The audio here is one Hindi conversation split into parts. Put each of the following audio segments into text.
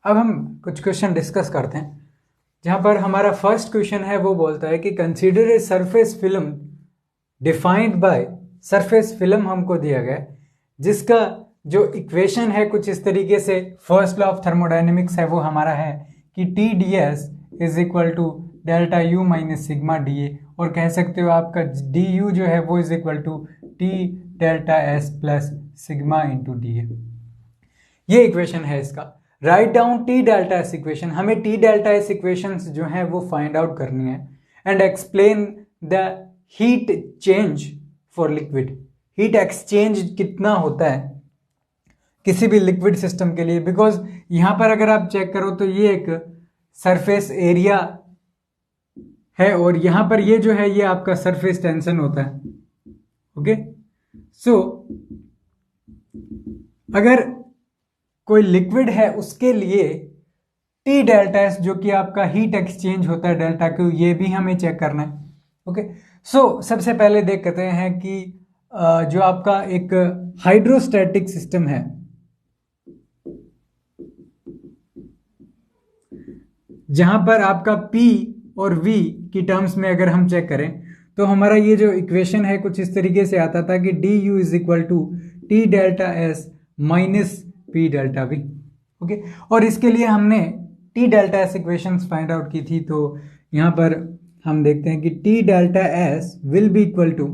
अब हम कुछ क्वेश्चन डिस्कस करते हैं, जहाँ पर हमारा फर्स्ट क्वेश्चन है वो बोलता है कि consider a surface film defined by, surface film हमको दिया गया है जिसका जो इक्वेशन है कुछ इस तरीके से, फर्स्ट लॉ ऑफ थर्मोडाइनमिक्स है वो हमारा है कि T D S is equal to delta U minus sigma D A, और कह सकते हो आपका डी यू जो है वो is equal to T delta S plus sigma into D A. ये इक्वेशन है इसका। Write down T delta S equation, हमें टी डेल्टा एस इक्वेशन जो है वो फाइंड आउट करनी है, and explain the heat change for liquid. Heat exchange कितना होता है किसी भी लिक्विड सिस्टम के लिए, बिकॉज यहां पर अगर आप चेक करो तो ये एक सरफेस एरिया है और यहां पर ये जो है ये आपका सरफेस टेंशन होता है। ओके, सो अगर कोई लिक्विड है उसके लिए टी डेल्टा एस जो कि आपका हीट एक्सचेंज होता है डेल्टा क्यू, ये भी हमें चेक करना है। ओके, सो सबसे पहले देखते हैं कि जो आपका एक हाइड्रोस्टैटिक सिस्टम है, जहां पर आपका P और V की टर्म्स में अगर हम चेक करें तो हमारा ये जो इक्वेशन है कुछ इस तरीके से आता था कि D U is equal to T delta S minus P delta V. Okay, और इसके लिए हमने T delta S equations find out की थी, तो यहां पर हम देखते हैं कि T delta S will be equal to,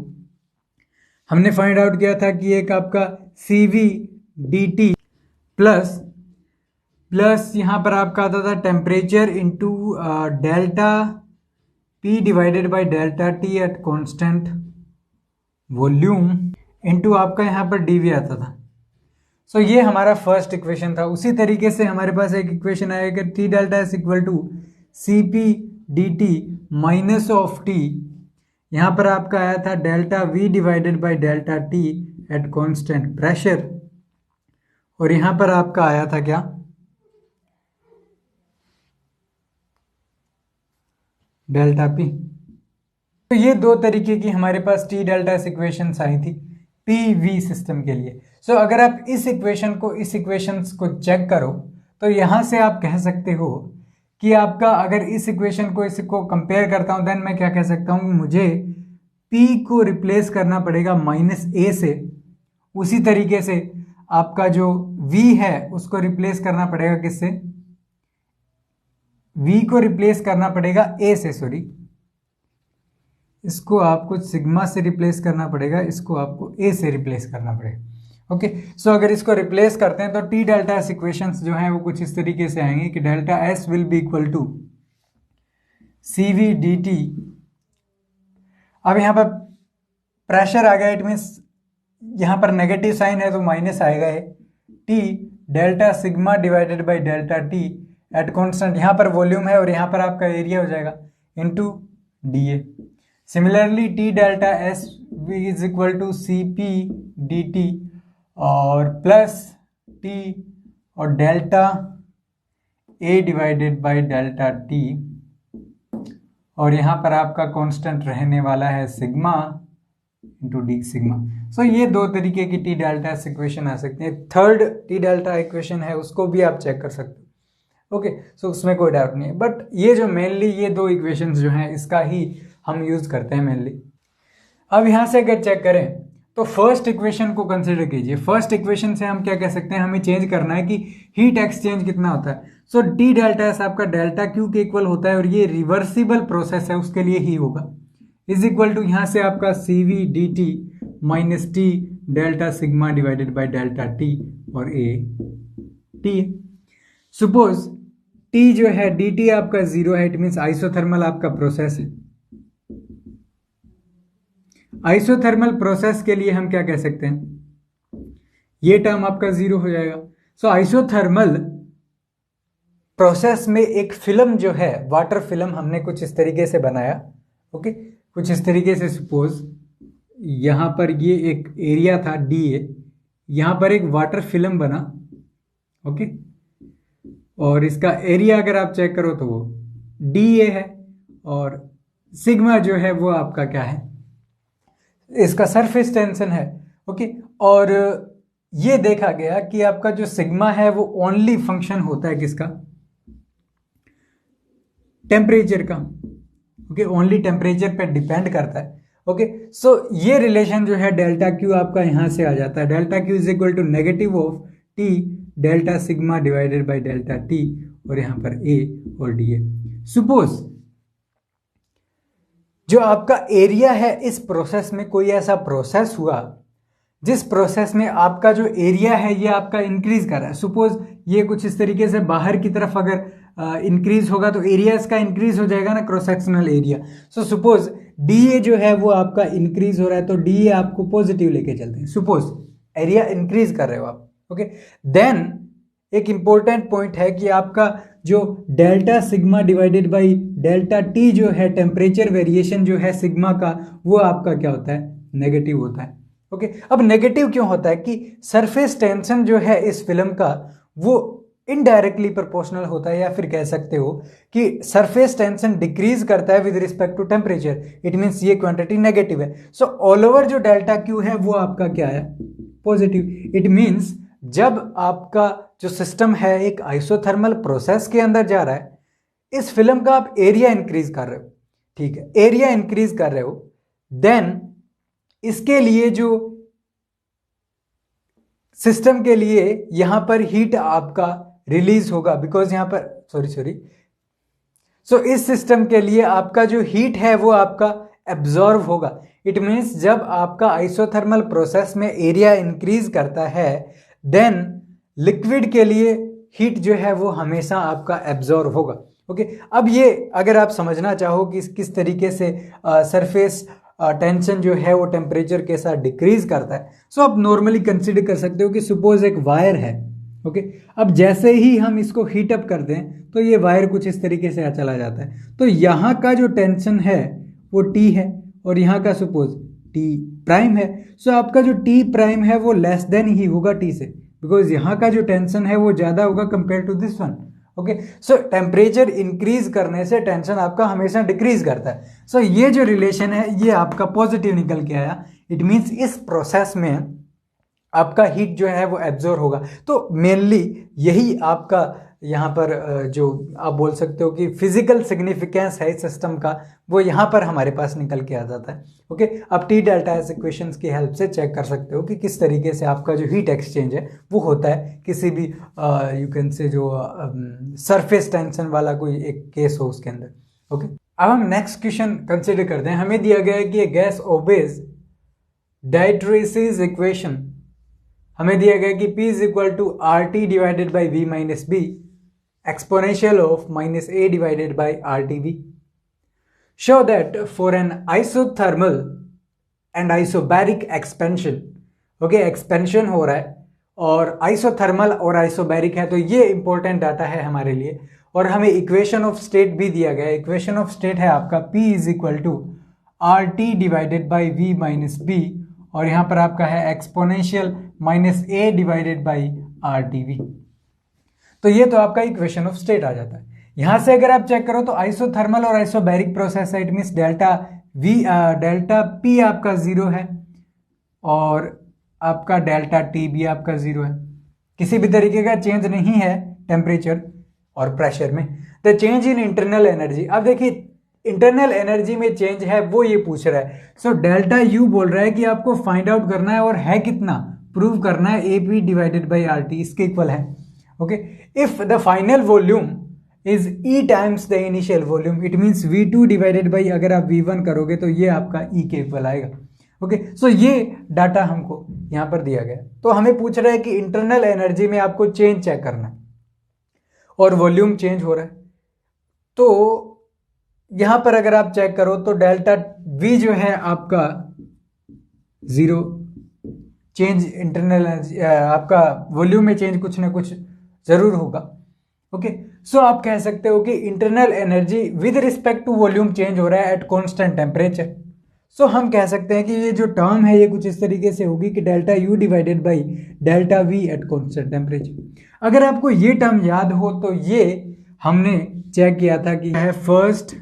हमने फाइंड आउट किया था कि एक आपका C V D T plus यहां पर आपका आता था temperature into delta P divided by delta T at constant volume into आपका यहां पर डीवी आता था। सो ये हमारा फर्स्ट इक्वेशन था। उसी तरीके से हमारे पास एक इक्वेशन आएगा T delta S equal to C P D T minus of T, यहां पर आपका आया था delta V divided by delta T at constant pressure, और यहां पर आपका आया था क्या, डेल्टा पी। तो ये दो तरीके की हमारे पास टी डेल्टा एस इक्वेशंस आई थी पी वी सिस्टम के लिए। सो अगर आप इस इक्वेशन को, इस इक्वेशंस को चेक करो तो यहां से आप कह सकते हो कि आपका, अगर इस इक्वेशन को इसको कंपेयर करता हूं देन मैं क्या कह सकता हूं, मुझे P को रिप्लेस करना पड़ेगा माइनस ए से, उसी तरीके से आपका जो V है उसको रिप्लेस करना पड़ेगा किससे, V को रिप्लेस करना पड़ेगा A से, सॉरी इसको आपको सिग्मा से रिप्लेस करना पड़ेगा, इसको आपको A से रिप्लेस करना पड़ेगा। ओके, सो अगर इसको रिप्लेस करते हैं तो टी डेल्टा एस इक्वेशंस जो हैं वो कुछ इस तरीके से आएंगे कि delta S will be equal to C V D T. अब यहां पर प्रेशर आ गया, इट मीन्स यहां पर नेगेटिव साइन है तो माइनस आएगा, T delta sigma divided by delta T at constant, यहां पर वॉल्यूम है और यहां पर आपका एरिया हो जाएगा into D A. Similarly T delta S is equal to C P D T और प्लस टी और delta A divided by delta T, और यहां पर आपका कांस्टेंट रहने वाला है sigma into D sigma. So ये दो तरीके की टी डेल्टा एस इक्वेशन आ सकती है। थर्ड टी डेल्टा इक्वेशन है उसको भी आप चेक कर सकते हो। ओके, सो उसमें कोई डाउट नहीं है, बट ये जो मेनली ये दो इक्वेशंस जो हैं इसका ही हम यूज करते हैं मेनली। अब यहां से अगर चेक करें तो फर्स्ट इक्वेशन को कंसिडर कीजिए। फर्स्ट इक्वेशन से हम क्या कह सकते हैं, हमें चेंज करना है कि हीट एक्सचेंज कितना होता है। सो डी डेल्टा एस आपका डेल्टा क्यू के इक्वल होता है और ये रिवर्सिबल प्रोसेस है उसके लिए ही होगा, इज इक्वल टू यहां से आपका C V D T minus T delta sigma divided by delta T और ए टी। सपोज टी जो है डी टी आपका जीरो है, इट मीन्स आइसोथर्मल आपका प्रोसेस है। आइसोथर्मल प्रोसेस के लिए हम क्या कह सकते हैं, ये टर्म आपका जीरो हो जाएगा। सो आइसोथर्मल प्रोसेस में एक फिल्म जो है, वाटर फिल्म हमने कुछ इस तरीके से बनाया। ओके, कुछ इस तरीके से सपोज यहां पर ये एक एरिया था डी ए, यहां पर एक वाटर फिल्म बना। ओके, और इसका एरिया अगर आप चेक करो तो वो डी ए है और सिग्मा जो है वो आपका क्या है, इसका सरफेस टेंशन है। ओके, और ये देखा गया कि आपका जो सिग्मा है वो ओनली फंक्शन होता है किसका, टेम्परेचर का। ओके, ओनली टेम्परेचर पे डिपेंड करता है। ओके, सो ये रिलेशन जो है डेल्टा क्यू आपका यहां से आ जाता है, delta Q is equal to negative of T delta sigma divided by delta T, और यहां पर ए और डी है। सपोज जो आपका एरिया है, इस प्रोसेस में कोई ऐसा प्रोसेस हुआ जिस प्रोसेस में आपका जो एरिया है ये आपका इंक्रीज कर रहा है। सपोज ये कुछ इस तरीके से बाहर की तरफ अगर इंक्रीज होगा तो एरिया इसका इंक्रीज हो जाएगा ना, cross sectional area. So suppose D A जो है वो आपका इंक्रीज हो रहा है, तो डी ए आपको पॉजिटिव लेके चलते हैं। सपोज एरिया इंक्रीज कर रहे हो आप। ओके, देन एक इंपॉर्टेंट पॉइंट है कि आपका जो delta sigma divided by delta T जो है, टेम्परेचर वेरिएशन जो है सिग्मा का, वो आपका क्या होता है, नेगेटिव होता है। ओके, अब नेगेटिव क्यों होता है कि सरफेस टेंशन जो है इस फिल्म का वो इनडायरेक्टली प्रोपोर्शनल होता है, या फिर कह सकते हो कि सरफेस टेंशन डिक्रीज करता है with respect to temperature. It means ये क्वांटिटी नेगेटिव है। सो ऑल ओवर जो डेल्टा क्यू है वो आपका क्या है, पॉजिटिव। इट मींस जब आपका जो सिस्टम है एक आइसोथर्मल प्रोसेस के अंदर जा रहा है, इस फिल्म का आप एरिया इंक्रीज कर रहे हो, ठीक है, एरिया इंक्रीज कर रहे हो, देन इसके लिए जो सिस्टम के लिए यहां पर हीट आपका रिलीज होगा, बिकॉज यहां पर सो इस सिस्टम के लिए आपका जो हीट है वो आपका एब्जॉर्व होगा। इट मीन्स जब आपका आइसोथर्मल प्रोसेस में एरिया इंक्रीज करता है, देन लिक्विड के लिए हीट जो है वो हमेशा आपका एब्जॉर्व होगा। ओके, अब ये अगर आप समझना चाहो कि किस तरीके से सरफेस टेंशन जो है वो टेम्परेचर के साथ डिक्रीज करता है, सो आप नॉर्मली कंसिडर कर सकते हो कि सपोज एक वायर है। ओके, अब जैसे ही हम इसको हीट अप कर दें तो ये वायर कुछ इस तरीके से चला जाता है, तो यहाँ का जो टेंशन है वो टी है और यहाँ का सपोज टी प्राइम है। सो आपका जो टी प्राइम है वो लेस देन ही होगा टी से, बिकॉज यहाँ का जो टेंशन है वो ज्यादा होगा compare to this one. Okay, so temperature increase करने से टेंशन आपका हमेशा डिक्रीज करता है। सो ये जो रिलेशन है ये आपका पॉजिटिव निकल के आया। इट मींस इस प्रोसेस में आपका हीट जो है वो एब्जॉर्ब होगा। तो मेनली यही आपका यहाँ पर जो आप बोल सकते हो कि फिजिकल सिग्निफिकेंस है इस सिस्टम का, वो यहाँ पर हमारे पास निकल के आ जाता है। ओके, अब टी डेल्टा एस इक्वेशंस की हेल्प से चेक कर सकते हो कि किस तरीके से आपका जो हीट एक्सचेंज है वो होता है किसी भी यू कैन से जो सरफेस टेंशन वाला कोई एक केस हो उसके अंदर। ओके, अब हम नेक्स्ट क्वेश्चन कंसिडर करते हैं। हमें दिया गया है कि गैस ओबेज डाइट्रेसिस इक्वेशन। हमें दिया गया कि P is equal to R T divided by V minus B exponential of minus A divided by R T V. Show that for an isothermal and isobaric expansion, okay, expansion हो रहा है और आइसोथर्मल और आइसोबैरिक है, तो ये इंपॉर्टेंट डाटा है हमारे लिए। और हमें इक्वेशन ऑफ स्टेट भी दिया गया है। इक्वेशन ऑफ स्टेट है आपका P is equal to R T divided by V minus B, और यहां पर आपका है exponential minus A divided by R T V. तो ये तो आपका इक्वेशन ऑफ स्टेट आ जाता है। यहां से अगर आप चेक करो तो आइसोथर्मल और आइसोबैरिक प्रोसेस है, इट मींस डेल्टा पी आपका जीरो है और आपका डेल्टा टी भी आपका जीरो है। किसी भी तरीके का चेंज नहीं है टेम्परेचर और प्रेशर में। The change in internal energy, अब देखिए इंटरनल एनर्जी में चेंज है वो ये पूछ रहा है। सो डेल्टा यू बोल रहा है कि आपको फाइंड आउट करना है और है कितना, प्रूव करना है A P divided by R T इसके इक्वल है। Okay, if the final volume is E times the initial volume, it means V2 divided by अगर आप V1 करोगे तो ये आपका E के इक्वल आएगा। ओके, सो ये डाटा हमको यहां पर दिया गया। तो हमें पूछ रहा है कि इंटरनल एनर्जी में आपको चेंज चेक करना है और वॉल्यूम चेंज हो रहा है। तो यहां पर अगर आप चेक करो तो डेल्टा V जो है आपका जीरो, चेंज इंटरनल एनर्जी आपका वॉल्यूम में चेंज कुछ ना कुछ जरूर होगा। ओके, सो आप कह सकते हो कि internal energy with respect to volume change हो रहा है एट कांस्टेंट टेम्परेचर। सो हम कह सकते हैं कि ये जो टर्म है ये कुछ इस तरीके से होगी कि delta U divided by delta V at constant temperature. अगर आपको ये टर्म याद हो तो ये हमने चेक किया था कि है फर्स्ट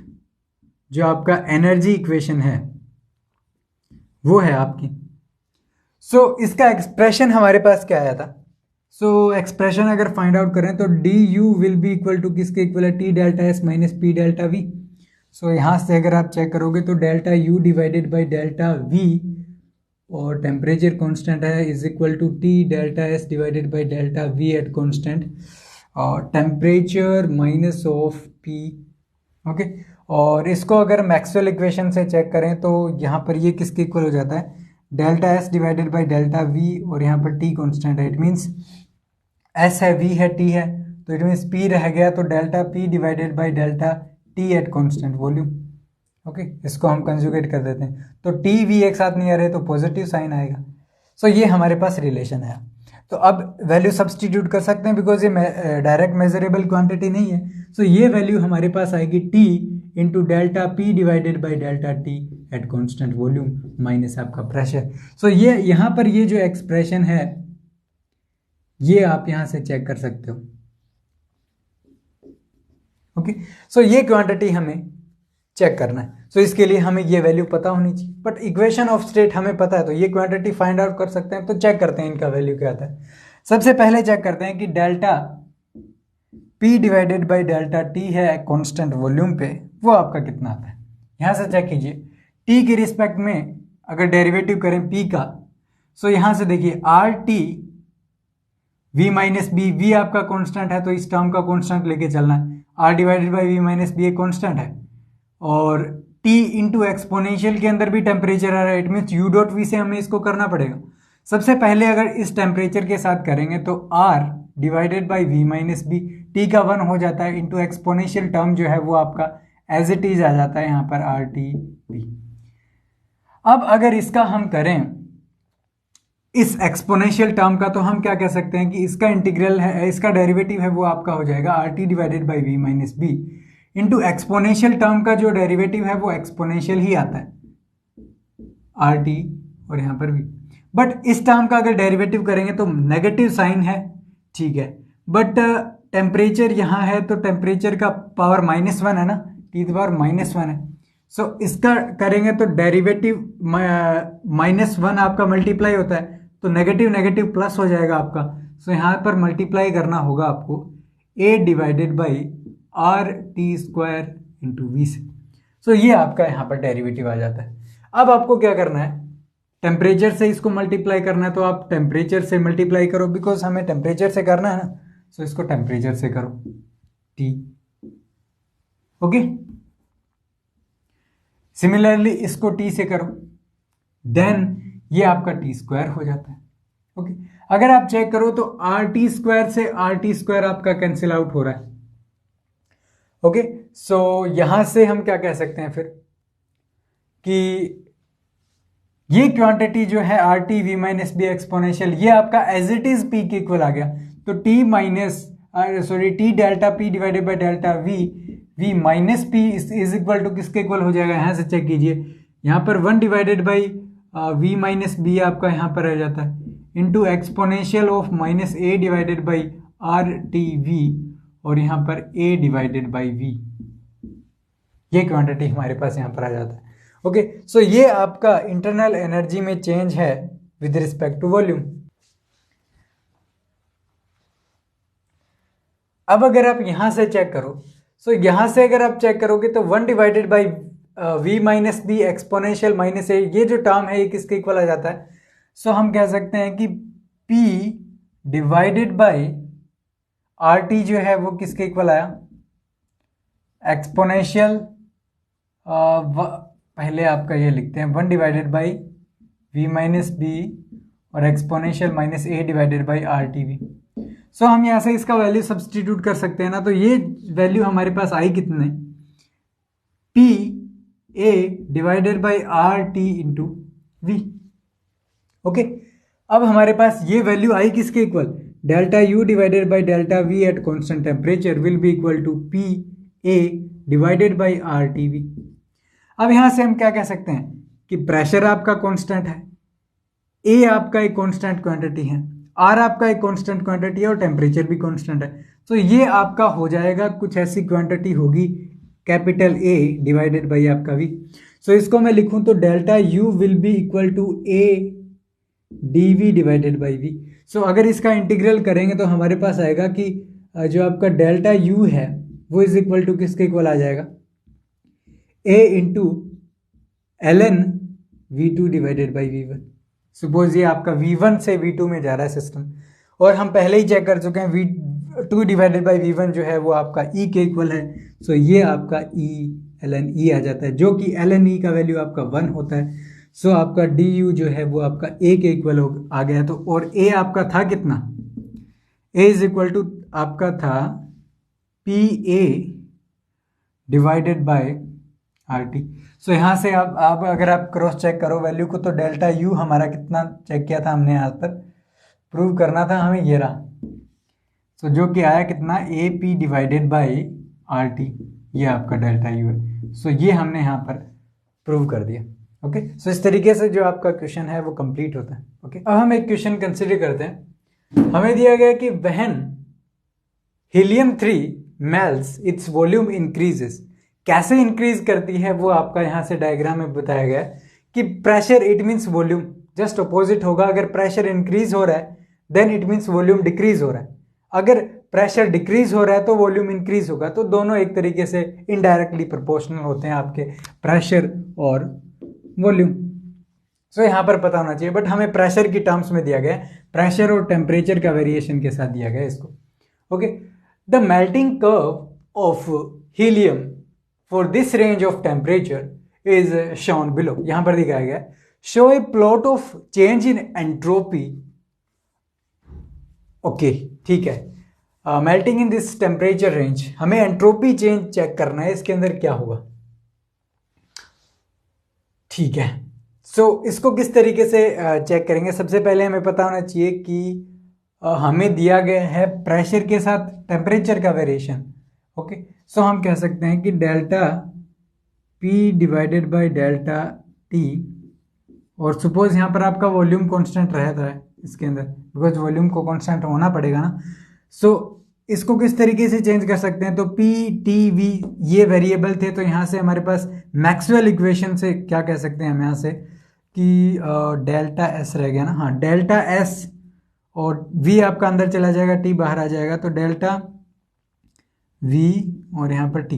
जो आपका एनर्जी इक्वेशन है वो है आपकी। सो इसका एक्सप्रेशन हमारे पास क्या आया था? सो एक्सप्रेशन अगर फाइंड आउट करें तो D U will be equal to किसके इक्वल है? T delta S minus P delta V. So यहाँ से अगर आप चेक करोगे तो delta U divided by delta V और टेम्परेचर कांस्टेंट है is equal to T delta S divided by delta V at constant और temperature minus of P. Okay, और इसको अगर मैक्सवेल इक्वेशन से चेक करें तो यहाँ पर ये किसके इक्वल हो जाता है? Delta S divided by delta V और यहाँ पर टी कांस्टेंट है। इट मीन्स एस है, वी है, टी है, तो इट मीन्स पी रह गया तो delta P divided by delta T at constant volume. Okay, इसको हम कंजुगेट कर देते हैं तो टी वी एक साथ नहीं आ रहे तो पॉजिटिव साइन आएगा। सो ये हमारे पास रिलेशन है। तो अब वैल्यू सब्सटीट्यूट कर सकते हैं बिकॉज ये डायरेक्ट मेजरेबल क्वांटिटी नहीं है। सो ये वैल्यू हमारे पास आएगी T into delta P divided by delta T at constant volume minus आपका प्रेशर। सो ये यहाँ पर ये जो एक्सप्रेशन है ये आप यहाँ से चेक कर सकते हो। ओके, सो ये क्वांटिटी हमें चेक करना है। सो इसके लिए हमें ये वैल्यू पता होनी चाहिए, बट इक्वेशन ऑफ स्टेट हमें पता है तो ये क्वांटिटी फाइंड आउट कर सकते हैं। तो चेक करते हैं इनका वैल्यू क्या आता है। सबसे पहले चेक करते हैं कि delta P divided by delta T है कांस्टेंट वॉल्यूम पे, वो आपका कितना आता है। यहाँ से चेक कीजिए T के रिस्पेक्ट में अगर डेरिवेटिव करें P का, सो यहाँ से देखिए RT V minus B, V आपका कांस्टेंट है तो इस टर्म का कांस्टेंट लेके चलना है। R divided by V minus B एक कांस्टेंट है और T इंटू एक्सपोनेंशियल के अंदर भी टेम्परेचर आ रहा है। It means U dot V से हमें इसको करना पड़ेगा। सबसे पहले अगर इस टेम्परेचर के साथ करेंगे तो R divided by V minus B, T का 1 हो जाता है इंटू एक्सपोनेंशियल टर्म जो है वो आपका एज इट इज आ जाता है यहाँ पर आर टी वी। अब अगर इसका हम करें इस एक्सपोनेंशियल टर्म का तो हम क्या कह सकते हैं कि इसका इंटीग्रल है, इसका डेरिवेटिव है वो आपका हो जाएगा R T divided by V minus B into exponential term का जो डेरिवेटिव है वो एक्सपोनेंशियल ही आता है आर टी और यहाँ पर भी। बट इस टर्म का अगर डेरिवेटिव करेंगे तो नेगेटिव साइन है, ठीक है, बट टेम्परेचर यहाँ है तो टेम्परेचर का पावर -1 है ना, टी पावर -1 है। सो इसका करेंगे तो डेरिवेटिव -1 आपका मल्टीप्लाई होता है तो नेगेटिव नेगेटिव प्लस हो जाएगा आपका। सो यहाँ पर मल्टीप्लाई करना होगा आपको a divided by R T square into V से। सो ये आपका यहाँ पर डेरिवेटिव आ जाता है। अब आपको क्या करना है, टेम्परेचर से इसको मल्टीप्लाई करना है तो आप टेम्परेचर से मल्टीप्लाई करो बिकॉज हमें टेम्परेचर से करना है ना। सो इसको टेम्परेचर से करो T। ओके, सिमिलरली इसको T से करो देन ये आपका T स्क्वायर हो जाता है। ओके, अगर आप चेक करो तो आर टी स्क्वायर से आर टी स्क्वायर आपका कैंसिल आउट हो रहा है। ओके, सो यहां से हम क्या कह सकते हैं फिर कि ये क्वांटिटी जो है R T V minus B exponential ये आपका एज इट इज पी के इक्वल आ गया। तो T delta P divided by delta V minus P is equal to किसके इक्वल हो जाएगा, यहाँ से चेक कीजिए, यहाँ पर 1 divided by V minus B आपका यहाँ पर रह जाता है into exponential of minus A divided by R T V और यहाँ पर a डिवाइडेड बाई वी, ये क्वांटिटी हमारे पास यहाँ पर आ जाता है। ओके, सो ये आपका इंटरनल एनर्जी में चेंज है विद रिस्पेक्ट टू वॉल्यूम। अब अगर आप यहां से चेक करो, सो यहां से अगर आप चेक करोगे तो 1 divided by V minus B exponential minus A, ये जो टर्म है ये किसके इक्वल आ जाता है। सो हम कह सकते हैं कि p divided by R T जो है वो किसके इक्वल आया, एक्सपोनेंशियल पहले आपका ये लिखते हैं 1 divided by V minus B और exponential minus A divided by R T V. So हम यहाँ से इसका वैल्यू सब्सटीट्यूट कर सकते हैं ना, तो ये वैल्यू हमारे पास आई कितने, P A divided by R T into V. Okay, अब हमारे पास ये वैल्यू आई किसके equal, delta U divided by delta V at constant temperature will be equal to P A divided by R T V. अब यहां से हम क्या कह सकते हैं कि प्रेशर आपका कांस्टेंट है, ए आपका एक कांस्टेंट क्वांटिटी है, आर आपका एक कांस्टेंट क्वांटिटी है और टेम्परेचर भी कांस्टेंट है। तो ये आपका हो जाएगा कुछ ऐसी क्वांटिटी होगी कैपिटल ए डिवाइडेड बाई आपका वी। सो इसको मैं लिखूं तो delta U will be equal to A dv divided by v। So अगर इसका इंटीग्रल करेंगे तो हमारे पास आएगा कि जो आपका डेल्टा u है वो इज इक्वल टू किसके इक्वल आ जाएगा, a into ln v2 divided by v1। Suppose ये आपका v1 से v2 में जा रहा है सिस्टम, और हम पहले ही चेक कर चुके हैं v2 डिवाइडेड बाई v1 जो है वो आपका e के इक्वल है। सो ये आपका e ln e आ जाता है, जो कि ln e का वैल्यू आपका 1 होता है। सो आपका du जो है वो आपका a के इक्वल आ गया। तो और a आपका था कितना, a इज इक्वल टू आपका था pa डिवाइडेड बाय RT। सो यहाँ से आप अगर आप क्रॉस चेक करो वैल्यू को, तो डेल्टा u हमारा कितना चेक किया था हमने, यहाँ पर प्रूव करना था हमें, ये रहा। सो जो कि आया कितना, AP डिवाइडेड बाय RT, ये आपका डेल्टा u है। सो ये हमने यहाँ पर प्रूव कर दिया। ओके, सो इस तरीके से जो आपका क्वेश्चन है वो कंप्लीट होता है। ओके, अब हम एक क्वेश्चन कंसिडर करते हैं। हमें दिया गया कि when helium-3 melts its volume increases, कैसे इंक्रीज करती है वो आपका यहाँ से डायग्राम में बताया गया है कि pressure it means volume just opposite होगा। अगर प्रेशर इंक्रीज हो रहा है then it means volume decrease हो रहा है, अगर प्रेशर डिक्रीज हो रहा है तो वॉल्यूम इंक्रीज होगा। तो दोनों एक तरीके से इनडायरेक्टली प्रोपोर्शनल होते हैं आपके प्रेशर और वॉल्यूम। सो यहाँ पर पता होना चाहिए, बट हमें प्रेशर की टर्म्स में दिया गया है, प्रेशर और टेम्परेचर का वेरिएशन के साथ दिया गया है इसको। Okay, the melting curve of helium for this range of temperature is shown below. यहाँ पर दिखाया गया है, show A plot of change in entropy. Okay, ठीक है, melting in this temperature range, हमें एंट्रोपी चेंज चेक करना है, इसके अंदर क्या होगा। ठीक है, सो इसको किस तरीके से चेक करेंगे। सबसे पहले हमें पता होना चाहिए कि हमें दिया गया है प्रेशर के साथ टेम्परेचर का वेरिएशन। ओके, सो हम कह सकते हैं कि delta P divided by delta T, और सपोज यहाँ पर आपका वॉल्यूम कांस्टेंट रहता है इसके अंदर, बिकॉज वॉल्यूम को कांस्टेंट होना पड़ेगा ना। सो इसको किस तरीके से चेंज कर सकते हैं, तो P T V ये वेरिएबल थे, तो यहाँ से हमारे पास मैक्सवेल इक्वेशन से क्या कह सकते हैं हम यहाँ से कि डेल्टा S रह गया ना, हाँ डेल्टा S और V आपका अंदर चला जाएगा, T बाहर आ जाएगा, तो डेल्टा V और यहाँ पर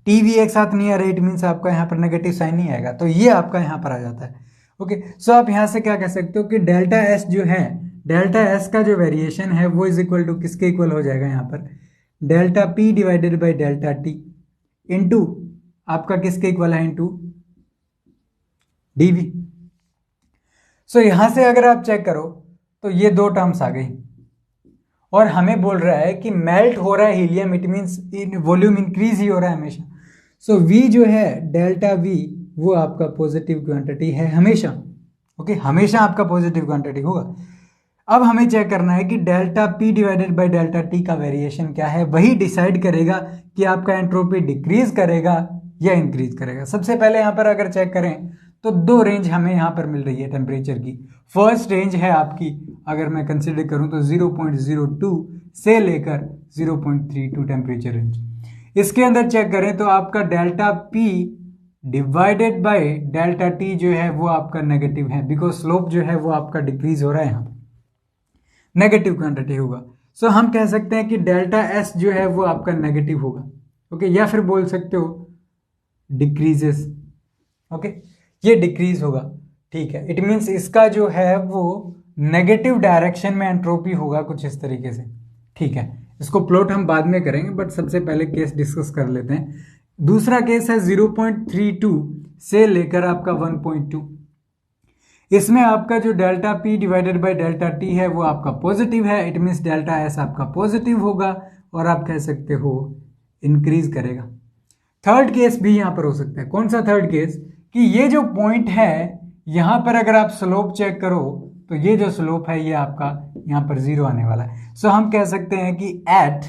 T V एक साथ नहीं आ रहा, इट मीन्स आपका यहाँ पर नेगेटिव साइन नहीं आएगा, तो ये आपका यहाँ पर आ जाता है। ओके, सो आप यहाँ से क्या कह सकते हो कि डेल्टा S जो है, डेल्टा S का जो वेरिएशन है वो इज इक्वल टू किसके इक्वल हो जाएगा, यहाँ पर delta P divided by delta T into आपका किसके इक्वल है, इंटू dV। सो यहाँ से अगर आप चेक करो तो ये दो टर्म्स आ गई, और हमें बोल रहा है कि मेल्ट हो रहा है helium, it means volume increase ही हो रहा है हमेशा। सो V जो है डेल्टा V वो आपका पॉजिटिव क्वांटिटी है हमेशा। ओके, हमेशा आपका पॉजिटिव क्वांटिटी होगा। अब हमें चेक करना है कि delta P divided by delta T का वेरिएशन क्या है, वही डिसाइड करेगा कि आपका एंट्रोपी डिक्रीज करेगा या इंक्रीज करेगा। सबसे पहले यहाँ पर अगर चेक करें तो दो रेंज हमें यहाँ पर मिल रही है टेम्परेचर की। फर्स्ट रेंज है आपकी, अगर मैं कंसिडर करूँ तो 0.02 से लेकर 0.32 टेम्परेचर रेंज। इसके अंदर चेक करें तो आपका delta P divided by delta T जो है वो आपका नेगेटिव है, बिकॉज स्लोप जो है वो आपका डिक्रीज हो रहा है, यहाँ पर नेगेटिव क्वांटिटी होगा। सो हम कह सकते हैं कि डेल्टा S जो है वो आपका नेगेटिव होगा। ओके, या फिर बोल सकते हो डिक्रीजेस। ओके, ये डिक्रीज होगा, ठीक है, इट मीन्स इसका जो है वो नेगेटिव डायरेक्शन में एंट्रोपी होगा कुछ इस तरीके से। ठीक है, इसको प्लॉट हम बाद में करेंगे, बट सबसे पहले केस डिस्कस कर लेते हैं। दूसरा केस है 0.32 से लेकर आपका 1.2। इसमें आपका जो delta P divided by delta T है वो आपका पॉजिटिव है, इट मीन्स डेल्टा S आपका पॉजिटिव होगा, और आप कह सकते हो इंक्रीज करेगा। थर्ड केस भी यहाँ पर हो सकता है। कौन सा थर्ड केस, कि ये जो पॉइंट है यहाँ पर अगर आप स्लोप चेक करो तो ये जो स्लोप है ये आपका यहाँ पर 0 आने वाला है। सो हम कह सकते हैं कि एट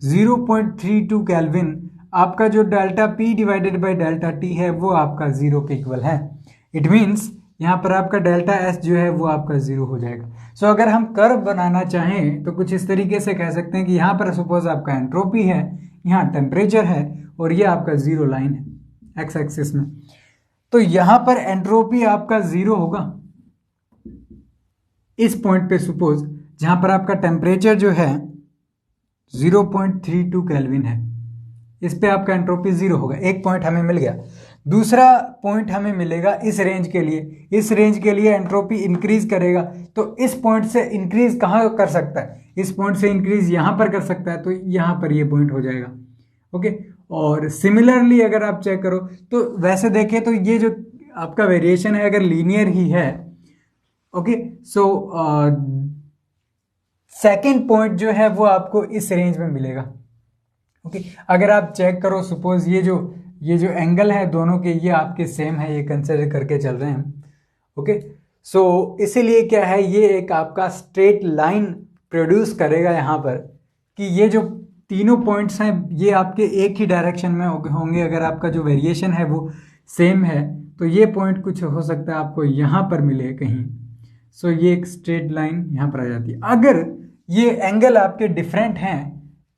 0.32 केल्विन आपका जो delta P divided by delta T है वो आपका 0 के इक्वल है। इट मीन्स यहाँ पर आपका डेल्टा S जो है वो आपका 0 हो जाएगा। सो अगर हम कर्व बनाना चाहें तो कुछ इस तरीके से कह सकते हैं कि यहाँ पर सपोज आपका एंट्रोपी है, यहाँ टेम्परेचर है, और ये आपका 0 लाइन है एक्स एक्सिस में। तो यहाँ पर एंट्रोपी आपका 0 होगा, इस पॉइंट पे सपोज जहां पर आपका टेम्परेचर जो है 0.32 केल्विन है, इस पे आपका एंट्रोपी 0 होगा। एक पॉइंट हमें मिल गया। दूसरा पॉइंट हमें मिलेगा इस रेंज के लिए, इस रेंज के लिए एंट्रोपी इंक्रीज करेगा, तो इस पॉइंट से इंक्रीज कहाँ कर सकता है, इस पॉइंट से इंक्रीज यहाँ पर कर सकता है, तो यहाँ पर ये पॉइंट हो जाएगा। ओके, और सिमिलरली अगर आप चेक करो तो वैसे देखें तो ये जो आपका वेरिएशन है अगर लीनियर ही है, ओके, सो सेकेंड पॉइंट जो है वो आपको इस रेंज में मिलेगा। ओके, अगर आप चेक करो सपोज ये जो एंगल है दोनों के ये आपके सेम है, ये कंसिडर करके चल रहे हैं। ओके, सो इसीलिए क्या है, ये एक आपका स्ट्रेट लाइन प्रोड्यूस करेगा यहाँ पर कि ये जो तीनों पॉइंट्स हैं ये आपके एक ही डायरेक्शन में होंगे। अगर आपका जो वेरिएशन है वो सेम है तो ये पॉइंट कुछ हो सकता है आपको यहाँ पर मिले कहीं। सो ये एक स्ट्रेट लाइन यहाँ पर आ जाती है। अगर ये एंगल आपके डिफरेंट हैं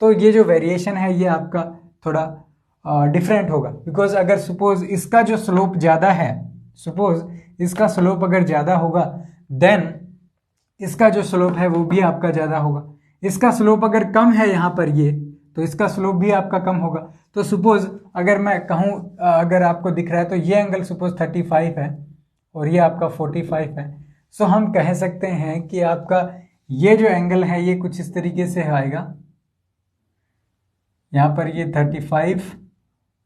तो ये जो वेरिएशन है ये आपका थोड़ा डिफरेंट होगा, बिकॉज अगर सपोज इसका जो स्लोप ज़्यादा है, सपोज इसका स्लोप अगर ज़्यादा होगा देन इसका जो स्लोप है वो भी आपका ज़्यादा होगा। इसका स्लोप अगर कम है यहाँ पर ये, तो इसका स्लोप भी आपका कम होगा। तो सपोज अगर मैं कहूँ, अगर आपको दिख रहा है तो ये एंगल सपोज 35 है और ये आपका 45 है, सो हम कह सकते हैं कि आपका ये जो एंगल है ये कुछ इस तरीके से आएगा, यहाँ पर ये 35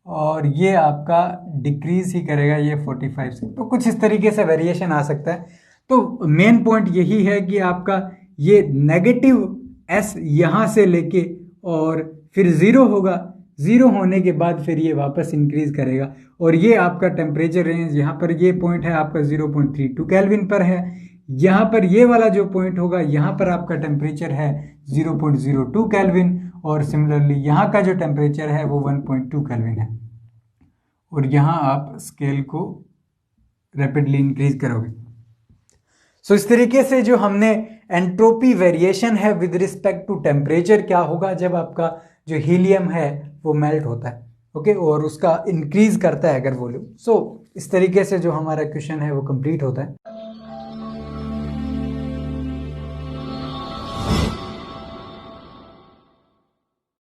और ये आपका डिक्रीज ही करेगा ये 45 से, तो कुछ इस तरीके से वेरिएशन आ सकता है। तो मेन पॉइंट यही है कि आपका ये नेगेटिव एस यहाँ से लेके और फिर 0 होगा, 0 होने के बाद फिर ये वापस इंक्रीज करेगा और ये आपका टेम्परेचर रेंज यहाँ पर ये पॉइंट है आपका 0.32 केल्विन पर है। यहाँ पर ये वाला जो पॉइंट होगा यहाँ पर आपका टेम्परेचर है 0.02 केल्विन और सिमिलरली यहाँ का जो टेम्परेचर है वो 1.2 केल्विन है। और यहाँ आप स्केल को रैपिडली इंक्रीज करोगे। सो इस तरीके से जो हमने एंट्रोपी वेरिएशन है विद रिस्पेक्ट टू टेम्परेचर क्या होगा जब आपका जो हीलियम है वो मेल्ट होता है, ओके, और उसका इंक्रीज करता है अगर वॉल्यूम। सो इस तरीके से जो हमारा क्वेश्चन है वो कंप्लीट होता है।